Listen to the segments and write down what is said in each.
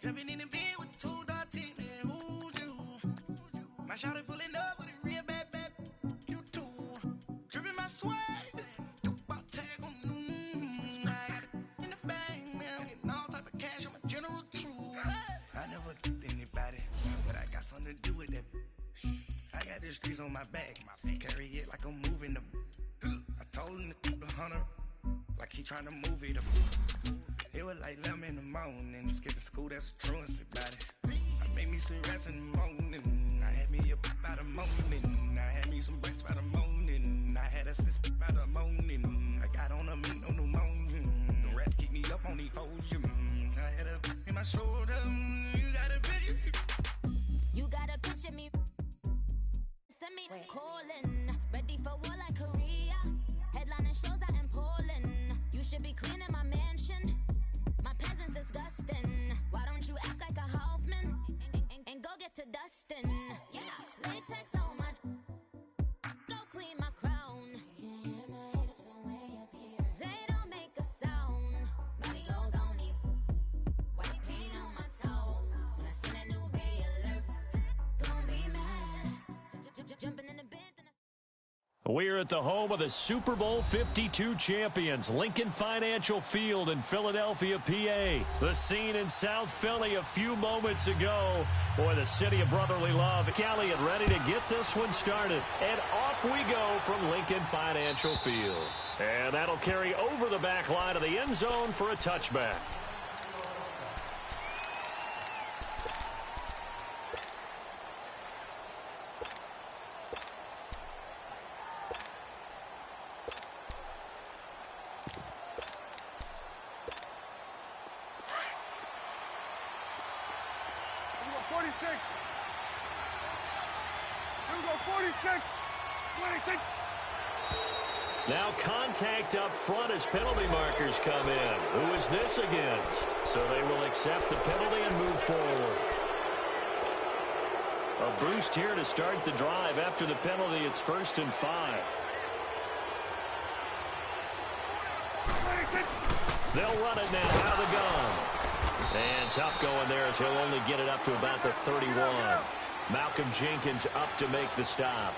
Jumping in the bed with the 2-team, man, who's you? My shawty pulling up with a real bad, you too. Dripping my swag, about tag on, I got it in the bag, man, I'm getting all type of cash, I'm a general true. I never kicked anybody, but I got something to do with that. I got the streets on my back, carry it like I'm moving the. I told him to keep 100, like he trying to move it up. It was like 11 in the morning, skipping school, that's a truancy about it. I made me some rest in the morning, I had me a pop by the morning, I had me some breaks by the morning, I had a six by the morning, I got on a meat on the morning, the rats keep me up on the podium, I had a in my shoulder, you got a picture. You got a picture me, send me calling, ready for war like Korea, headlining shows out in Poland, you should be cleaning my mansion. My peasants disgusting. Why don't you act like a Hoffman and go get to dustin'? Yeah, latex on my. Go clean my crown. Can't hear my haters from way up here. They don't make a sound. Money goes on these. White paint on my toes. When I send a new bay alert, gonna be mad. Jumping in the bed. We're at the home of the Super Bowl 52 champions, Lincoln Financial Field in Philadelphia, PA. The scene in South Philly a few moments ago. Boy, the city of brotherly love. Elliott ready to get this one started. And off we go from Lincoln Financial Field. And that'll carry over the back line of the end zone for a touchback. Now contact up front as penalty markers come in. Who is this against? So they will accept the penalty and move forward. A boost here to start the drive. After the penalty, it's 1st and 5. They'll run it now out of the gun. And tough going there as he'll only get it up to about the 31. Malcolm Jenkins up to make the stop.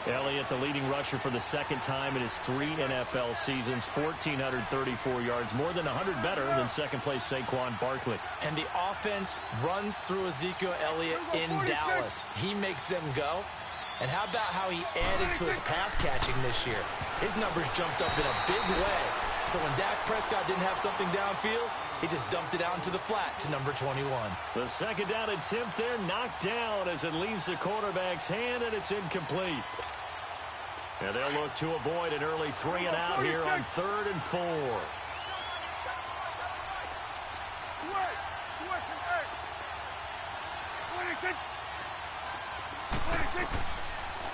Elliott, the leading rusher for the second time in his 3 NFL seasons, 1,434 yards, more than 100 better than second-place Saquon Barkley. And the offense runs through Ezekiel Elliott in Dallas. He makes them go. And how about how he added to his pass catching this year? His numbers jumped up in a big way. So when Dak Prescott didn't have something downfield, he just dumped it out into the flat to number 21. The second down attempt there knocked down as it leaves the quarterback's hand, and it's incomplete. And they'll look to avoid an early 3 and out here on 3rd and 4.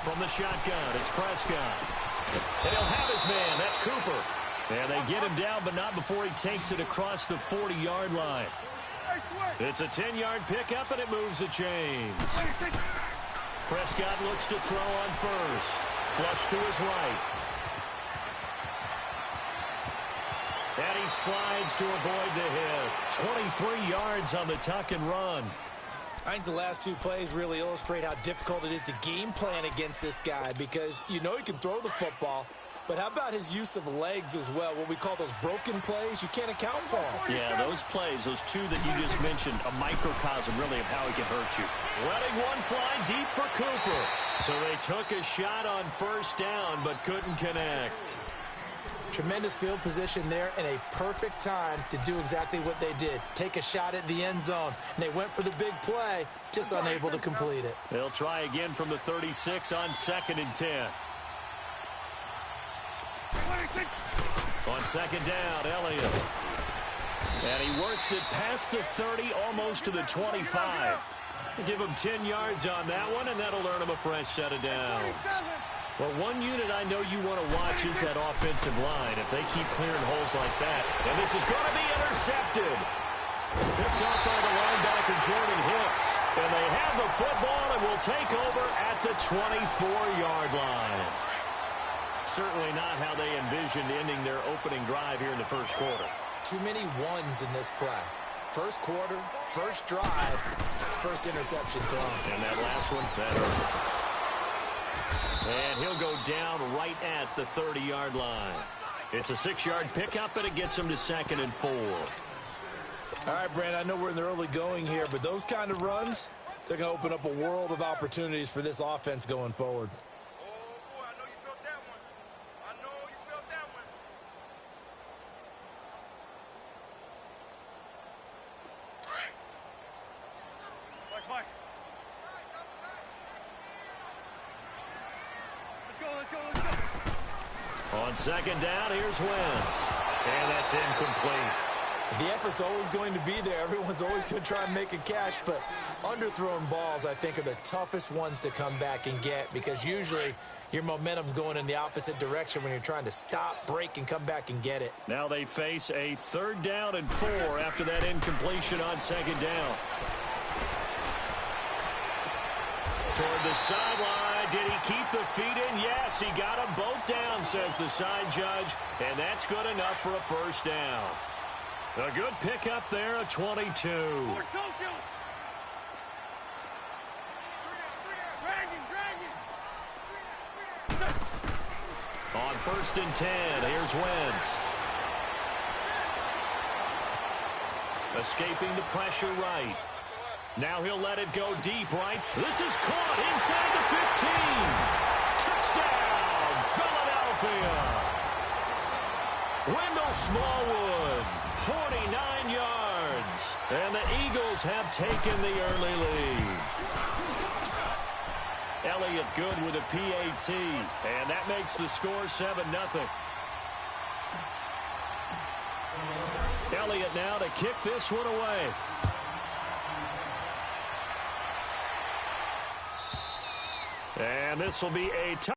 From the shotgun, it's Prescott. And he'll have his man. That's Cooper. And they get him down, but not before he takes it across the 40-yard line. It's a 10-yard pickup, and it moves the chains. Prescott looks to throw on first. Flush to his right. And he slides to avoid the hit. 23 yards on the tuck and run. I think the last 2 plays really illustrate how difficult it is to game plan against this guy because you know he can throw the football, but how about his use of legs as well? What we call those broken plays, you can't account for them. Yeah, those plays, those 2 that you just mentioned, a microcosm really of how he can hurt you. Letting one fly deep for Cooper. So they took a shot on 1st down, but couldn't connect. Tremendous field position there and a perfect time to do exactly what they did. Take a shot at the end zone. And they went for the big play, just unable to complete it. They'll try again from the 36 on 2nd and 10. On 2nd down, Elliott. And he works it past the 30, almost to the 25. Give him 10 yards on that one, and that'll earn him a fresh set of downs. Well, one unit I know you want to watch is that offensive line. If they keep clearing holes like that, and this is going to be intercepted. Picked up by the linebacker, Jordan Hicks. And they have the football and will take over at the 24-yard line. Certainly not how they envisioned ending their opening drive here in the 1st quarter. Too many ones in this play. First quarter, first drive, first interception thrown. And that last one, that hurts. And he'll go down right at the 30-yard line. It's a 6-yard pickup, and it gets him to 2nd and 4. All right, Brand, I know we're in the early going here, but those kind of runs, they're going to open up a world of opportunities for this offense going forward. Oh, boy, I know you felt that one. I know you felt that one. Mike. Let's go. On 2nd down, here's Wentz. And that's incomplete. The effort's always going to be there. Everyone's always going to try and make a catch, but underthrown balls, I think, are the toughest ones to come back and get because usually your momentum's going in the opposite direction when you're trying to stop, break, and come back and get it. Now they face a 3rd down and 4 after that incompletion on 2nd down. Toward the sideline. Did he keep the feet in? Yes, he got them both down, says the side judge, and that's good enough for a 1st down. A good pickup there, a 22. On 1st and 10, here's Wentz. Escaping the pressure right. Now he'll let it go deep right. This is caught inside the 15. Touchdown, Philadelphia. Wendell Smallwood, 49 yards. And the Eagles have taken the early lead. Elliott good with a PAT. And that makes the score 7-0. Elliott now to kick this one away. And this will be a touchdown.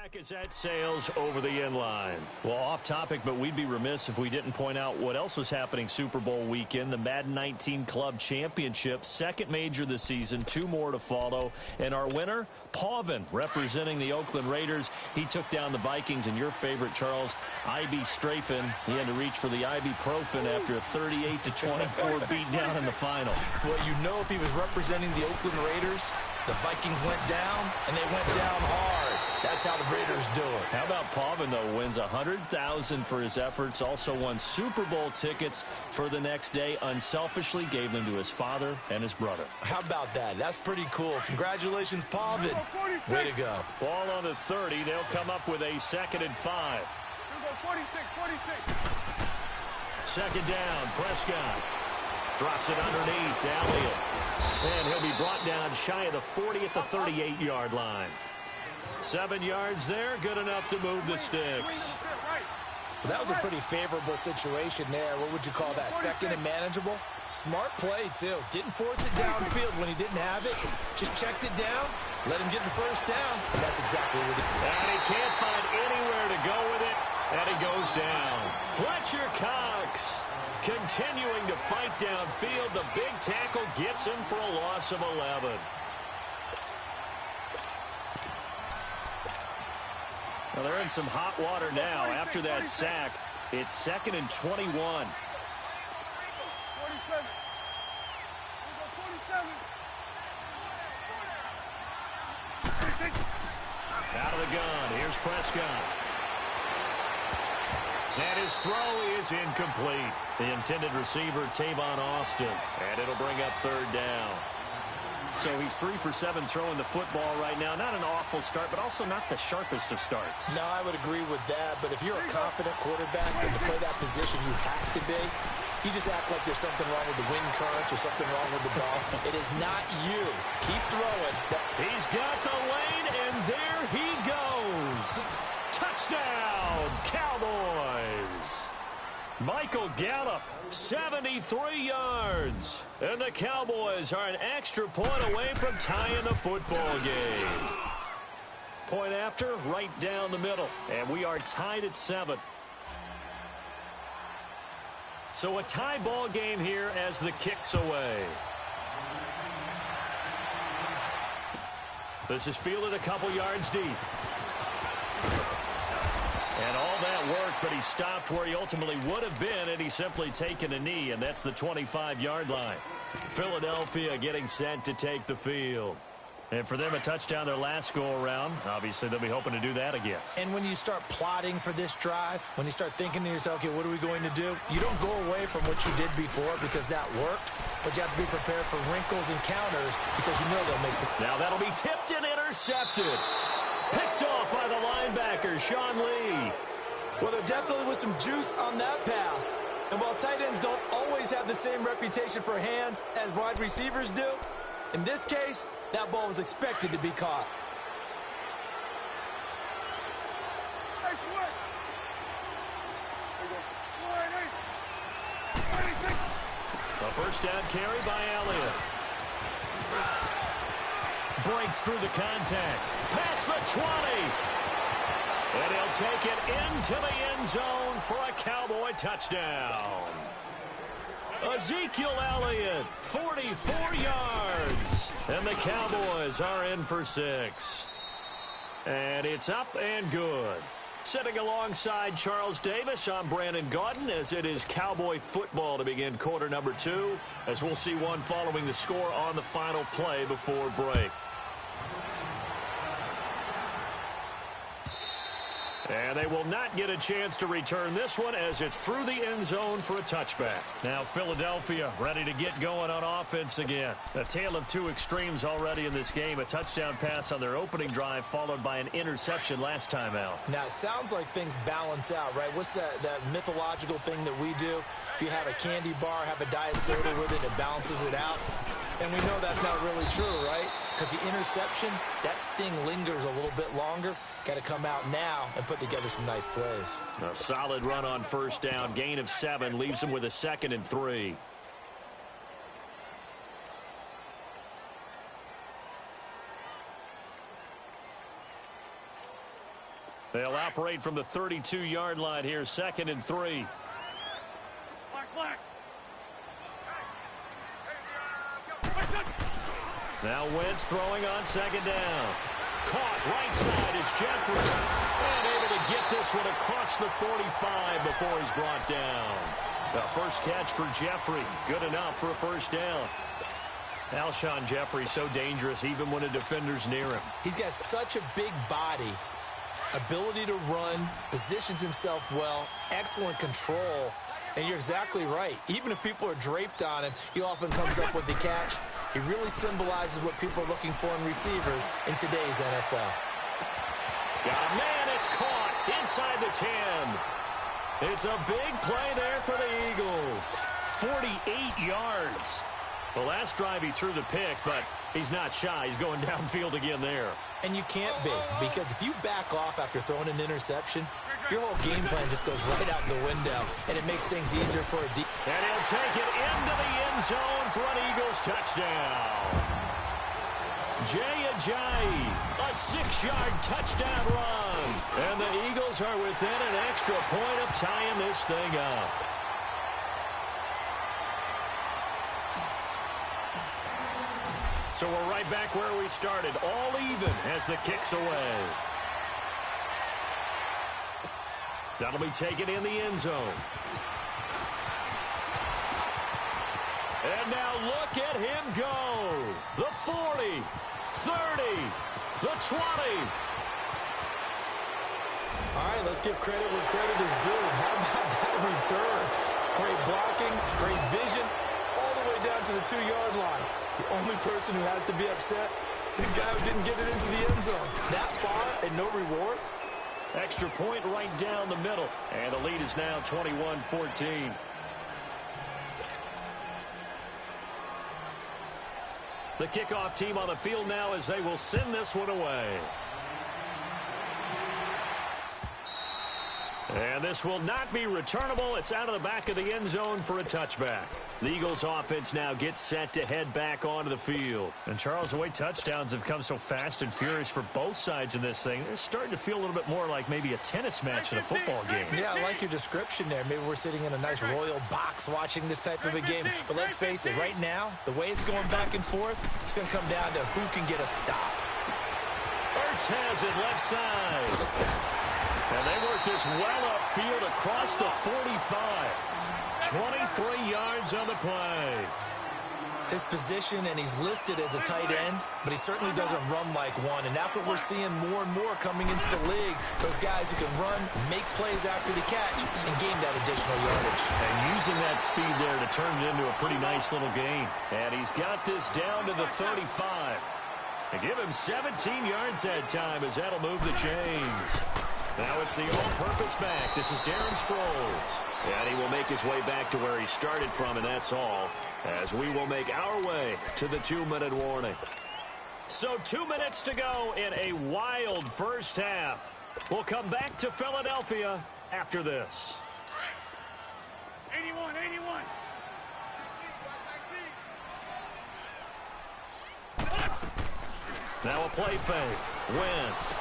Back is at Sales over the end line. Well, off topic, but we'd be remiss if we didn't point out what else was happening Super Bowl weekend. The Madden 19 Club Championship, 2nd major this season, 2 more to follow. And our winner, Pauvin, representing the Oakland Raiders. He took down the Vikings, and your favorite, Charles, Ibuprofen. He had to reach for the ibuprofen after a 38-24 beatdown in the final. Well, you know, if he was representing the Oakland Raiders, the Vikings went down, and they went down hard. That's how the Raiders do it. How about Pauvin, though, wins $100,000 for his efforts, also won Super Bowl tickets for the next day, unselfishly gave them to his father and his brother. How about that? That's pretty cool. Congratulations, Pauvin. Way to go. Ball on the 30. They'll come up with a 2nd and 5. 2nd down, Prescott. Drops it underneath to Elliott. And he'll be brought down shy of the 40 at the 38-yard line. 7 yards there, good enough to move the sticks. Well, that was a pretty favorable situation there. What would you call that? 2nd and manageable? Smart play, too. Didn't force it downfield when he didn't have it. Just checked it down, let him get the 1st down. And that's exactly what he did. And he can't find anywhere to go with it, and he goes down. Fletcher Cox continuing to fight downfield. The big tackle gets him for a loss of 11. Well, they're in some hot water now. After that sack, it's 2nd and 21. Out of the gun, here's Prescott. And his throw is incomplete. The intended receiver, Tavon Austin. And it'll bring up 3rd down. So he's 3 for 7 throwing the football right now. Not an awful start, but also not the sharpest of starts. No, I would agree with that. But if you're a confident quarterback and to play that position, you have to be. You just act like there's something wrong with the wind currents or something wrong with the ball. It is not you. Keep throwing. He's got the lane, and there he goes. Touchdown, Cowboys! Michael Gallup, 73 yards. And the Cowboys are an extra point away from tying the football game. Point after, right down the middle. And we are tied at 7. So a tie ball game here as the kick's away. This is fielded a couple yards deep. And all that work, but he stopped where he ultimately would have been had he simply taken a knee, and that's the 25-yard line. Philadelphia getting set to take the field. And for them, a touchdown their last go-around. Obviously, they'll be hoping to do that again. And when you start plotting for this drive, when you start thinking to yourself, okay, what are we going to do? You don't go away from what you did before because that worked, but you have to be prepared for wrinkles and counters because you know they'll make some. Now that'll be tipped and intercepted. Picked off by the linebacker, Sean Lee. Well, there definitely was some juice on that pass. And while tight ends don't always have the same reputation for hands as wide receivers do, in this case, that ball was expected to be caught. A first down carry by Elliott. Breaks through the contact. Past the 20. And he'll take it into the end zone for a Cowboy touchdown. Ezekiel Elliott, 44 yards. And the Cowboys are in for 6. And it's up and good. Sitting alongside Charles Davis, I'm Brandon Gaudin as it is Cowboy football to begin quarter number 2, as we'll see one following the score on the final play before break. And they will not get a chance to return this one as it's through the end zone for a touchback. Now Philadelphia ready to get going on offense again. A tale of two extremes already in this game. A touchdown pass on their opening drive followed by an interception last time out. Now it sounds like things balance out, right? What's that mythological thing that we do? If you have a candy bar, have a diet soda with it, it balances it out. And we know that's not really true, right? Because the interception, that sting lingers a little bit longer. Got to come out now and put together some nice plays. A solid run on first down. Gain of 7 leaves them with a 2nd and 3. They'll operate from the 32-yard line here. 2nd and 3. Black. Now Wentz throwing on 2nd down. Caught right side is Jeffrey. And able to get this one across the 45 before he's brought down. The first catch for Jeffrey. Good enough for a first down. Alshon Jeffrey so dangerous even when a defender's near him. He's got such a big body, ability to run, positions himself well, excellent control. And you're exactly right. Even if people are draped on him, he often comes up with the catch. He really symbolizes what people are looking for in receivers in today's NFL. Got a man, it's caught inside the 10. It's a big play there for the Eagles. 48 yards. The last drive he threw the pick, but he's not shy. He's going downfield again there. And you can't be, because if you back off after throwing an interception, your whole game plan just goes right out the window, and it makes things easier for a deep. And he'll take it into the end zone for an Eagles touchdown. Jay Ajayi, a 6-yard touchdown run. And the Eagles are within an extra point of tying this thing up. So we're right back where we started, all even as the kick's away. That'll be taken in the end zone. And now look at him go. The 40, 30, the 20. All right, let's give credit where credit is due. How about that return? Great blocking, great vision, all the way down to the 2-yard line. The only person who has to be upset, the guy who didn't get it into the end zone. That far and no reward. Extra point right down the middle. And the lead is now 21-14. The kickoff team on the field now as they will send this one away. And this will not be returnable. It's out of the back of the end zone for a touchback. The Eagles offense now gets set to head back onto the field. And Charles, the way touchdowns have come so fast and furious for both sides in this thing, it's starting to feel a little bit more like maybe a tennis match than a football game. Yeah, I like your description there. Maybe we're sitting in a nice royal box watching this type of a game. But let's face it, right now, the way it's going back and forth, it's going to come down to who can get a stop. Ertz has it left side. And they work this well upfield across the 45. 23 yards on the play. His position, and he's listed as a tight end, but he certainly doesn't run like one, and that's what we're seeing more and more coming into the league. Those guys who can run, make plays after the catch, and gain that additional yardage. And using that speed there to turn it into a pretty nice little gain. And he's got this down to the 35. And give him 17 yards that time as that'll move the chains. Now it's the all-purpose back. This is Darren Sproles. And he will make his way back to where he started from, and that's all, as we will make our way to the 2-minute warning. So 2 minutes to go in a wild first half. We'll come back to Philadelphia after this. 81. Now a play fake. Wentz.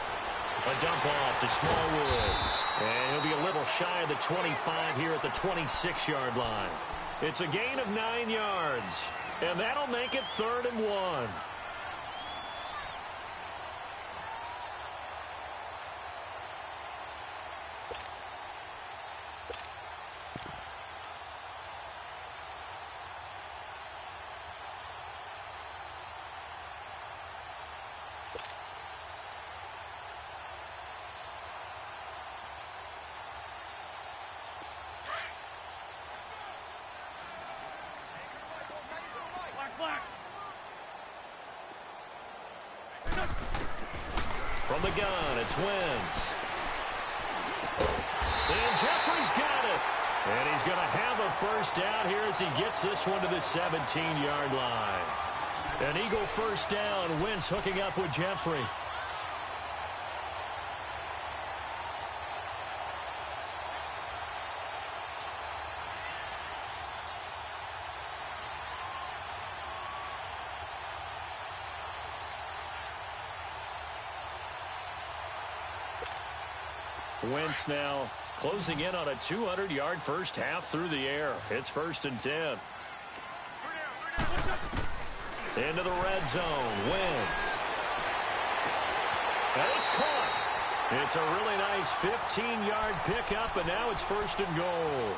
A dump off to Smallwood. And he'll be a little shy of the 25 here at the 26-yard line. It's a gain of 9 yards. And that'll make it 3rd and 1. From the gun, it's Wentz. And Jeffrey's got it. And he's going to have a first down here as he gets this one to the 17-yard line. An Eagle first down. Wentz hooking up with Jeffrey. Wentz now closing in on a 200-yard first half through the air. It's 1st and 10. Into the red zone. Wentz. And it's caught. It's a really nice 15-yard pickup, and now it's 1st and goal.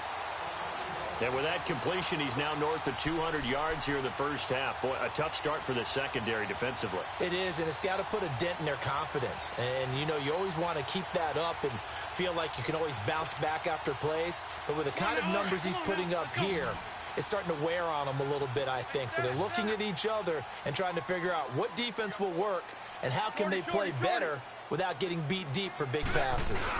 And with that completion, he's now north of 200 yards here in the first half. Boy, a tough start for the secondary defensively. It is, and it's got to put a dent in their confidence. And, you know, you always want to keep that up and feel like you can always bounce back after plays. But with the kind of numbers he's putting up here, it's starting to wear on them a little bit, I think. So they're looking at each other and trying to figure out what defense will work and how can they play better without getting beat deep for big passes.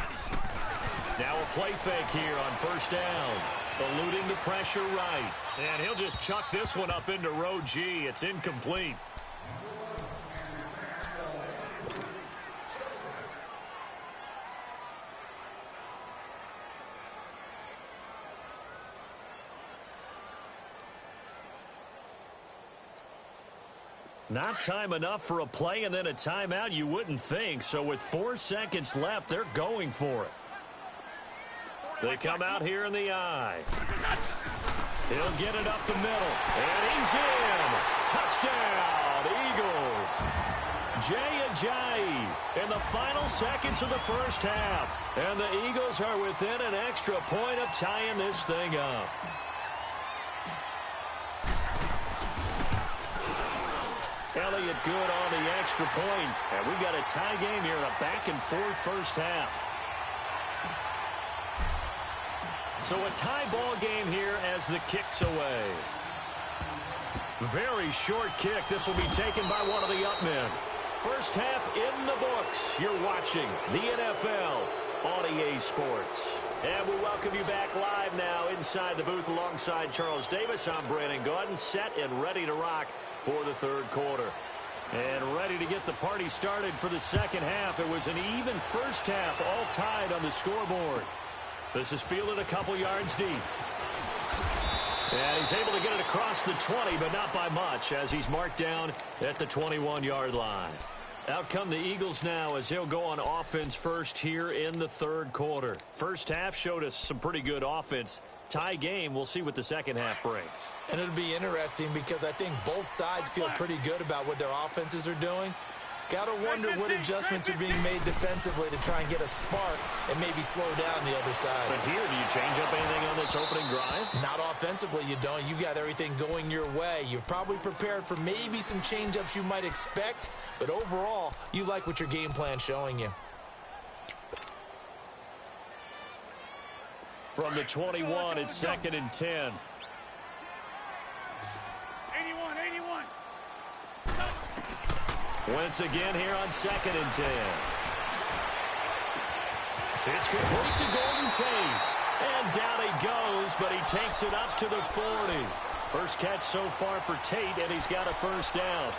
Now a play fake here on first down. Eluding the pressure right. And he'll just chuck this one up into row G. It's incomplete. Not time enough for a play and then a timeout, you wouldn't think. So with 4 seconds left, they're going for it. They come out here in the eye. He'll get it up the middle. And he's in. Touchdown, Eagles. Jay Ajayi in the final seconds of the first half. And the Eagles are within an extra point of tying this thing up. Elliott good on the extra point. And we've got a tie game here in a back-and-forth first half. So a tie ball game here as the kick's away. Very short kick. This will be taken by one of the up men. First half in the books. You're watching the NFL on EA Sports. And we welcome you back live now inside the booth alongside Charles Davis. I'm Brandon Gaudin, set and ready to rock for the third quarter. And ready to get the party started for the second half. It was an even first half, all tied on the scoreboard. This is fielded a couple yards deep. And he's able to get it across the 20, but not by much, as he's marked down at the 21-yard line. Out come the Eagles now as he'll go on offense first here in the third quarter. First half showed us some pretty good offense. Tie game, we'll see what the second half brings. And it'll be interesting because I think both sides feel pretty good about what their offenses are doing. Got to wonder what adjustments are being made defensively to try and get a spark and maybe slow down the other side. But here, do you change up anything on this opening drive? Not offensively, you don't. You got everything going your way. You've probably prepared for maybe some change-ups you might expect, but overall, you like what your game plan's showing you. From the 21, it's 2nd and 10. 81. Wentz again here on 2nd and 10. It's complete to Golden Tate. And down he goes, but he takes it up to the 40. First catch so far for Tate, and he's got a first down.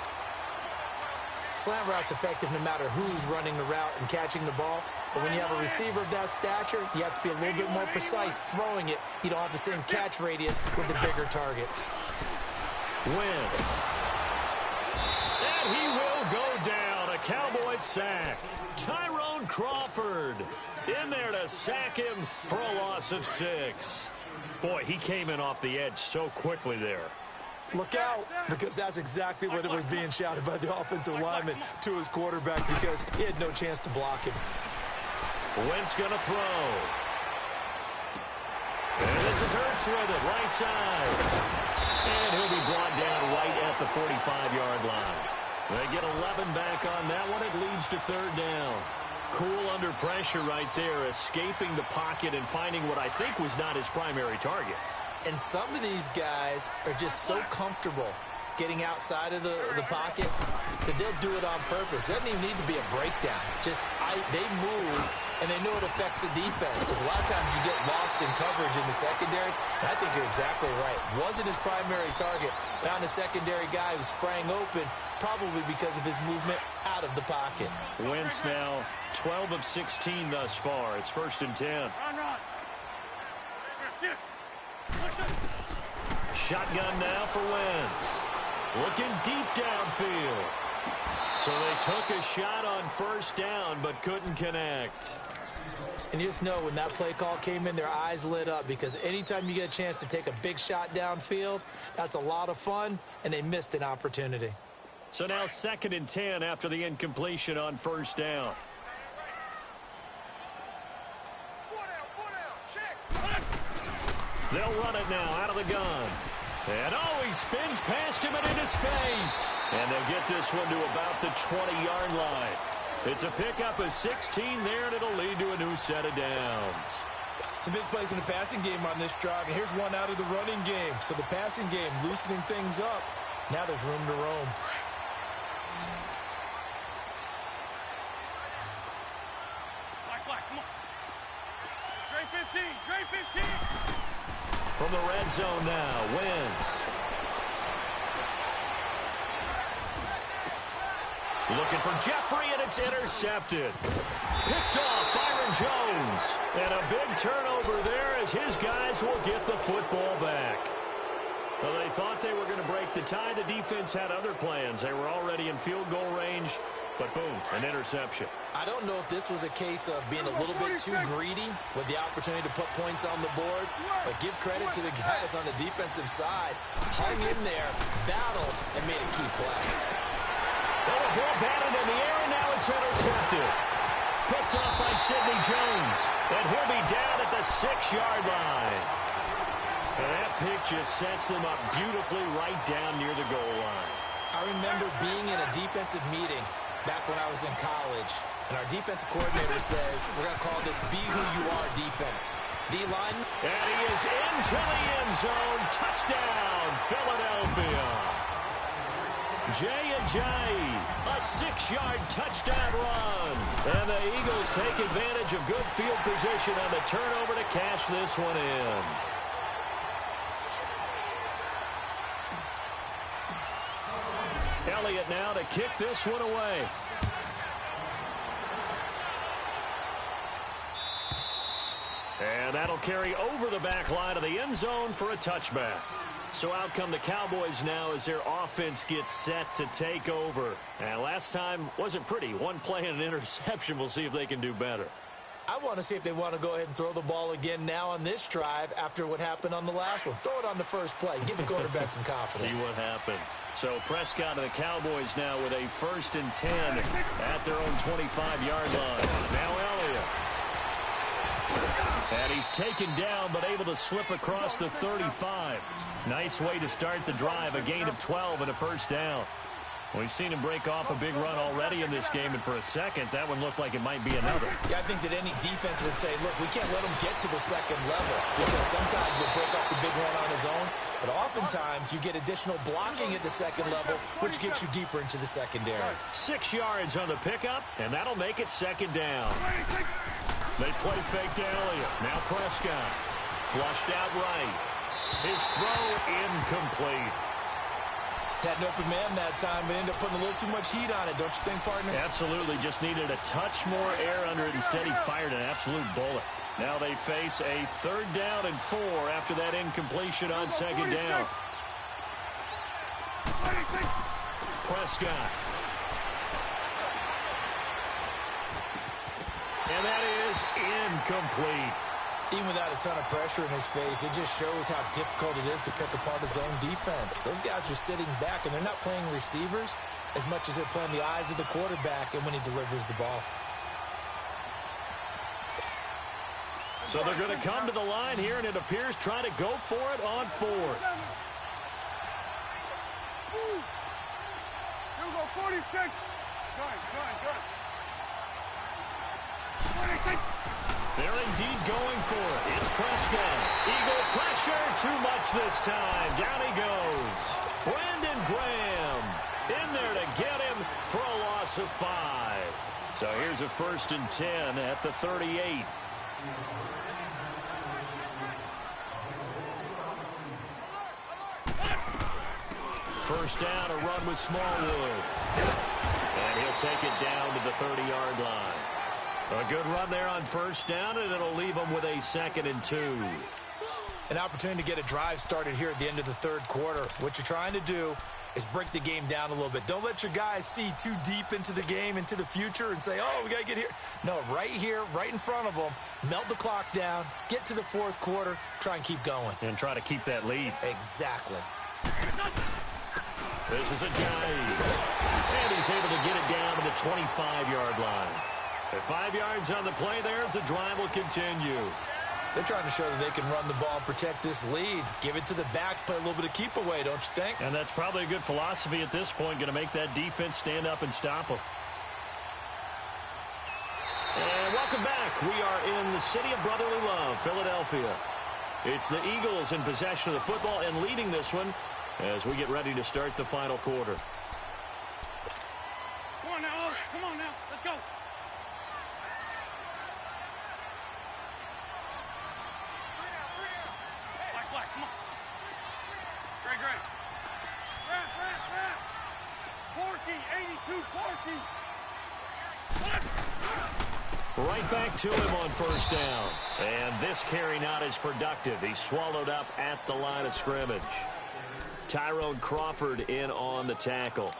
Slant route's effective no matter who's running the route and catching the ball. But when you have a receiver of that stature, you have to be a little bit more precise throwing it. You don't have the same catch radius with the bigger targets. Wentz. And he will go down. A Cowboys sack. Tyrone Crawford in there to sack him for a loss of 6. Boy, he came in off the edge so quickly there. Look out, because that's exactly what it was being shouted by the offensive lineman to his quarterback because he had no chance to block him. Wentz going to throw. And this is Hurts with it, right side. And he'll be brought down right at the 45-yard line. They get 11 back on that one. It leads to 3rd down. Cool under pressure right there, escaping the pocket and finding what I think was not his primary target. And some of these guys are just so comfortable getting outside of the pocket that they'll do it on purpose. It doesn't even need to be a breakdown. They move, and they know it affects the defense because a lot of times you get lost in coverage in the secondary. And I think you're exactly right. Wasn't his primary target. Found a secondary guy who sprang open, probably because of his movement out of the pocket. Wentz now 12 of 16 thus far. It's 1st and 10. Shotgun now for Wentz. Looking deep downfield. So they took a shot on 1st down, but couldn't connect. And you just know when that play call came in, their eyes lit up because anytime you get a chance to take a big shot downfield, that's a lot of fun, and they missed an opportunity. So now 2nd and 10 after the incompletion on 1st down. They'll run it now out of the gun. And he spins past him and into space. And they'll get this one to about the 20-yard line. It's a pickup of 16 there, and it'll lead to a new set of downs. Some big plays in the passing game on this drive, and here's one out of the running game. So the passing game loosening things up. Now there's room to roam. Come on. Great 15. From the red zone now, Wentz. Looking for Jeffrey, and it's intercepted. Picked off Byron Jones. And a big turnover there as his guys will get the football back. Well, they thought they were going to break the tie. The defense had other plans. They were already in field goal range, but boom, an interception. I don't know if this was a case of being a little bit too greedy with the opportunity to put points on the board, but give credit to the guys on the defensive side. Hung in there, battled, and made a key play. Well, the ball batted in the air, and now it's intercepted. Picked off by Sidney Jones, and he'll be down at the 6-yard line. And that pick just sets them up beautifully right down near the goal line. I remember being in a defensive meeting back when I was in college, and our defensive coordinator says, we're going to call this Be Who You Are defense. D-line. And he is into the end zone. Touchdown, Philadelphia. Jay, a 6-yard touchdown run. And the Eagles take advantage of good field position on the turnover to cash this one in. Elliott now to kick this one away. And that'll carry over the back line of the end zone for a touchback. So out come the Cowboys now as their offense gets set to take over. And last time wasn't pretty. One play and an interception. We'll see if they can do better. I want to see if they want to go ahead and throw the ball again now on this drive after what happened on the last one. Throw it on the first play. Give the quarterback some confidence. See what happens. So Prescott and the Cowboys now with a 1st and 10 at their own 25-yard line. Now Elliott. And he's taken down but able to slip across the 35. Nice way to start the drive. A gain of 12 and a 1st down. We've seen him break off a big run already in this game, and for a second, that one looked like it might be another. Yeah, I think that any defense would say, look, we can't let him get to the second level because sometimes he'll break off the big run on his own, but oftentimes you get additional blocking at the second level, which gets you deeper into the secondary. 6 yards on the pickup, and that'll make it 2nd down. They play fake to Elliott. Now Prescott. Flushed out right. His throw incomplete. Had an open man that time, but ended up putting a little too much heat on it, don't you think, partner? Absolutely. Just needed a touch more air under it. Instead, he fired an absolute bullet. Now they face a 3rd down and 4 after that incompletion on 2nd down. Prescott. And that is incomplete. Even without a ton of pressure in his face, it just shows how difficult it is to pick apart his own defense. Those guys are sitting back, and they're not playing receivers as much as they're playing the eyes of the quarterback and when he delivers the ball. So they're going to come to the line here, and it appears trying to go for it on 4th. Here we go, 46. Good. 46. They're indeed going for it. It's Prescott. Eagle pressure. Too much this time. Down he goes. Brandon Graham in there to get him for a loss of 5. So here's a 1st and 10 at the 38. First down, a run with Smallwood. And he'll take it down to the 30-yard line. A good run there on 1st down, and it'll leave them with a 2nd and 2. An opportunity to get a drive started here at the end of the 3rd quarter. What you're trying to do is break the game down a little bit. Don't let your guys see too deep into the game, into the future, and say, oh, we got to get here. No, right here, right in front of them, melt the clock down, get to the 4th quarter, try and keep going. And try to keep that lead. Exactly. This is a dive. And he's able to get it down to the 25-yard line. At 5 yards on the play there, as the drive will continue. They're trying to show that they can run the ball and protect this lead. Give it to the backs, play a little bit of keep away, don't you think? And that's probably a good philosophy at this point, going to make that defense stand up and stop them. And welcome back. We are in the city of brotherly love, Philadelphia. It's the Eagles in possession of the football and leading this one as we get ready to start the final quarter. Come on now, come on now, let's go. Black, come on. Great. Grant. Porky, 82, Porky. Right back to him on 1st down. And this carry not as productive. He's swallowed up at the line of scrimmage. Tyrone Crawford in on the tackle.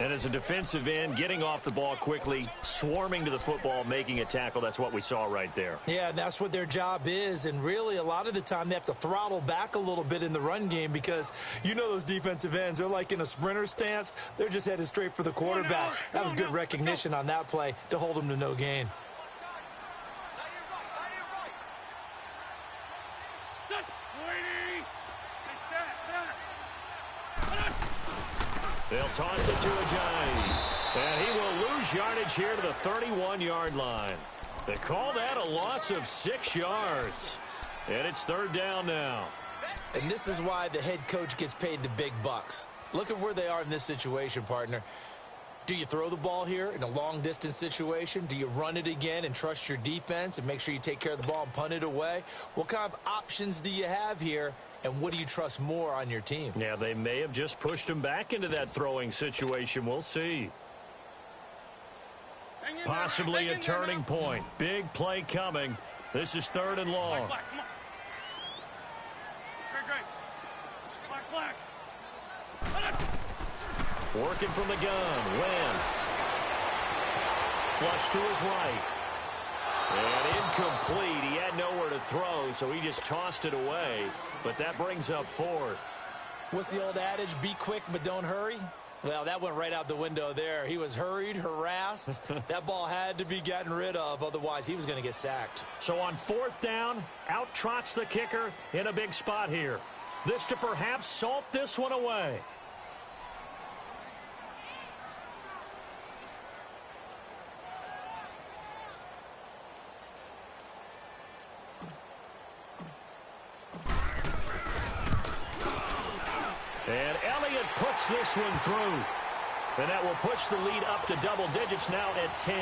And as a defensive end, getting off the ball quickly, swarming to the football, making a tackle, that's what we saw right there. Yeah, that's what their job is, and really a lot of the time they have to throttle back a little bit in the run game because you know those defensive ends, they're like in a sprinter stance. They're just headed straight for the quarterback. That was good recognition on that play to hold them to no gain. They'll toss it to Ajayi. And he will lose yardage here to the 31-yard line. They call that a loss of 6 yards. And it's 3rd down now. And this is why the head coach gets paid the big bucks. Look at where they are in this situation, partner. Do you throw the ball here in a long-distance situation? Do you run it again and trust your defense and make sure you take care of the ball and punt it away? What kind of options do you have here? And what do you trust more on your team? Yeah, they may have just pushed him back into that throwing situation. We'll see. Possibly a turning point. Big play coming. This is 3rd and long. Black, come on. Great. Black. Working from the gun. Wentz. Flush to his right. And incomplete. He had nowhere to throw, so he just tossed it away. But that brings up 4th. What's the old adage? Be quick, but don't hurry? Well, that went right out the window there. He was hurried, harassed. That ball had to be gotten rid of, otherwise he was going to get sacked. So on 4th down, out trots the kicker in a big spot here. This to perhaps salt this one away. And Elliott puts this one through. And that will push the lead up to double digits now at 10.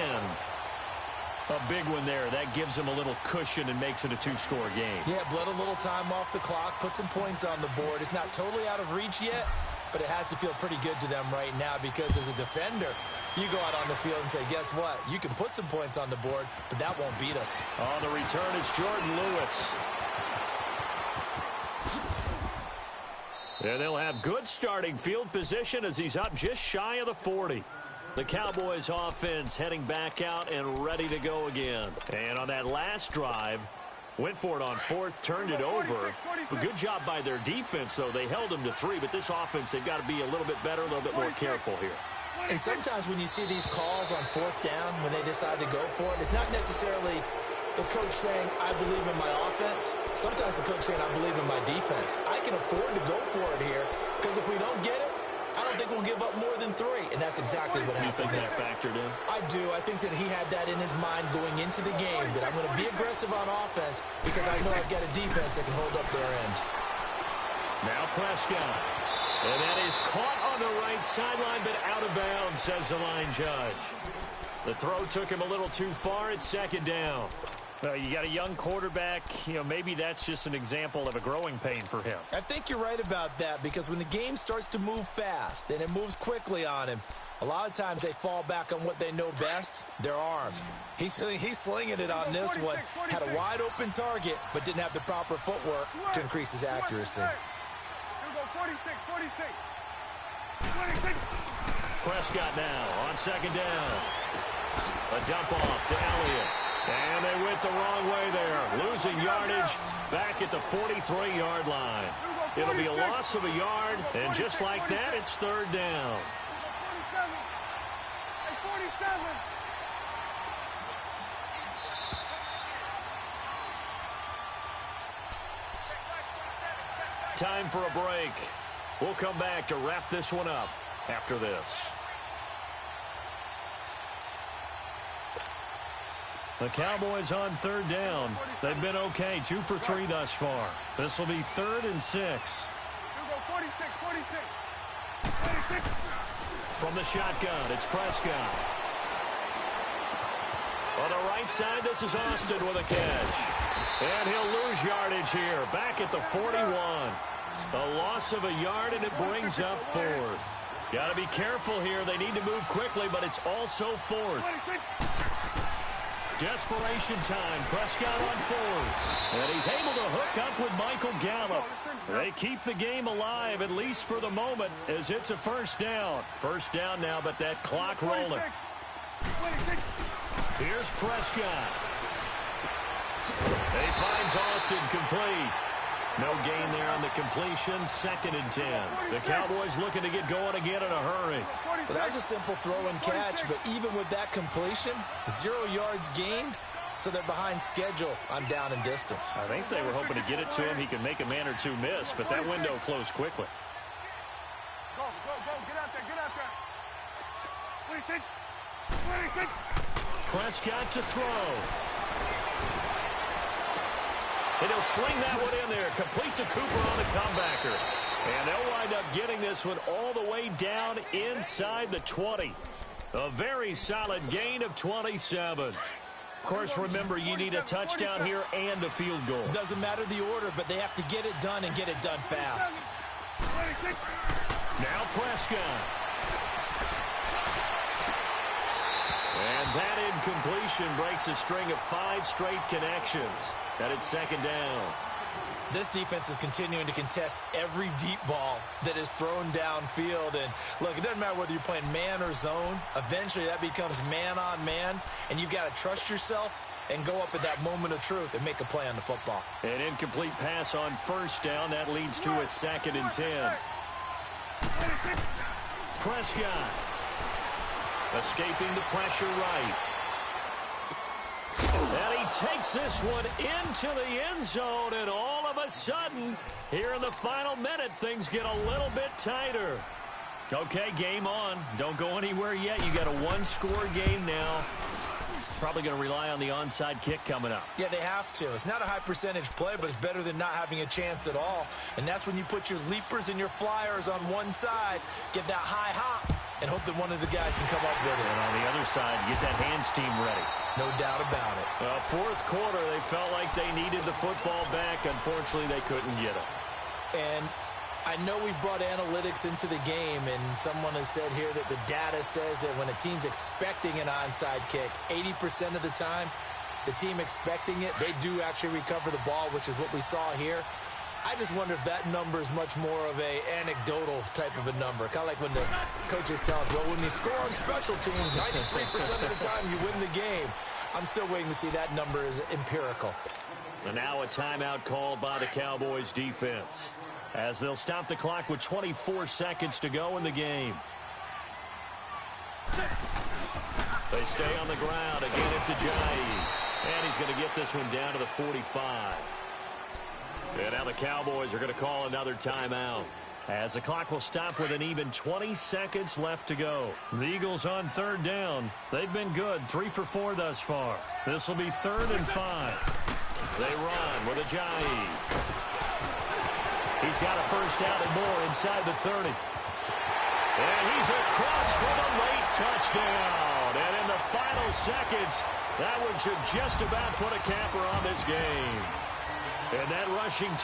A big one there. That gives him a little cushion and makes it a 2-score game. Yeah, bled a little time off the clock, put some points on the board. It's not totally out of reach yet, but it has to feel pretty good to them right now because as a defender, you go out on the field and say, guess what? You can put some points on the board, but that won't beat us. On the return, it's Jordan Lewis. And they'll have good starting field position as he's up just shy of the 40. The Cowboys offense heading back out and ready to go again. And on that last drive, went for it on 4th, turned it over. A good job by their defense, though. They held them to 3, but this offense, they've got to be a little bit better, a little bit more careful here. And sometimes when you see these calls on 4th down, when they decide to go for it, it's not necessarily the coach saying, I believe in my offense. Sometimes the coach saying, I believe in my defense. I can afford to go for it here because if we don't get it, I don't think we'll give up more than 3. And that's exactly what happened. You think that factored in? I do. I think that he had that in his mind going into the game, that I'm going to be aggressive on offense because I know I've got a defense that can hold up their end. Now Prescott. And that is caught on the right sideline, but out of bounds, says the line judge. The throw took him a little too far. It's 2nd down. You got a young quarterback. Maybe that's just an example of a growing pain for him. I think you're right about that because when the game starts to move fast and it moves quickly on him, a lot of times they fall back on what they know best, their arm. He's slinging it on this one. Had a wide open target, but didn't have the proper footwork to increase his accuracy. Here we go, 46. Prescott now on 2nd down. A dump off to Elliott. And they went the wrong way there. Losing yardage back at the 43-yard line. It'll be a loss of a yard, and just like that, it's 3rd down. 47. Time for a break. We'll come back to wrap this one up after this. The Cowboys on 3rd down. They've been okay, 2 for 3 thus far. This will be 3rd and 6. Here we go, 46. From the shotgun, it's Prescott. On the right side, this is Austin with a catch. And he'll lose yardage here, back at the 41. A loss of a yard, and it brings up 4th. Got to be careful here. They need to move quickly, but it's also 4th. Desperation time. Prescott on 4th. And he's able to hook up with Michael Gallup. They keep the game alive, at least for the moment, as it's a 1st down. 1st down now, but that clock rolling. Here's Prescott. He finds Austin complete. No gain there on the completion. 2nd and 10. The Cowboys looking to get going again in a hurry. Well, that was a simple throw and catch, but even with that completion, 0 yards gained, so they're behind schedule on down and distance. I think they were hoping to get it to him. He can make a man or 2 miss, but that window closed quickly. Go. Get out there. 26. Prescott to throw. And he'll swing that one in there. Complete to Cooper on the comebacker. And they'll wind up getting this one all the way down inside the 20. A very solid gain of 27. Of course, remember, you need a touchdown here and a field goal. Doesn't matter the order, but they have to get it done and get it done fast. Now Prescott. And That incompletion breaks a string of 5 straight connections. And it's second down. This defense is continuing to contest every deep ball that is thrown downfield. And, look, it doesn't matter whether you're playing man or zone. Eventually, that becomes man-on-man, and you've got to trust yourself and go up at that moment of truth and make a play on the football. An incomplete pass on first down. That leads to a 2nd and 10. Prescott escaping the pressure right. And he takes this one into the end zone, and all of a sudden, here in the final minute, things get a little bit tighter. Okay, game on. Don't go anywhere yet. You got a 1-score game now. Probably going to rely on the onside kick coming up. Yeah, they have to. It's not a high-percentage play, but it's better than not having a chance at all. And that's when you put your leapers and your flyers on one side, get that high hop, and hope that one of the guys can come up with it. And on the other side, get that hands team ready. No doubt about it. Fourth quarter, they felt like they needed the football back. Unfortunately, they couldn't get it. And I know we brought analytics into the game, and someone has said here that the data says that when a team's expecting an onside kick, 80% of the time, the team expecting it, they do actually recover the ball, which is what we saw here. I just wonder if that number is much more of a anecdotal type of a number. Kind of like when the coaches tell us, well, when you score on special teams, 93% of the time you win the game. I'm still waiting to see that number is empirical. And now a timeout called by the Cowboys defense, as they'll stop the clock with 24 seconds to go in the game. They stay on the ground. Again, it's Ajayi. And he's going to get this one down to the 45. And now the Cowboys are going to call another timeout, as the clock will stop with an even 20 seconds left to go. The Eagles on third down. They've been good, 3 for 4 thus far. This will be 3rd and 5. They run with Ajayi. He's got a first down and more inside the 30. And he's across for the late touchdown. And in the final seconds, that one should just about put a capper on this game. And that rushing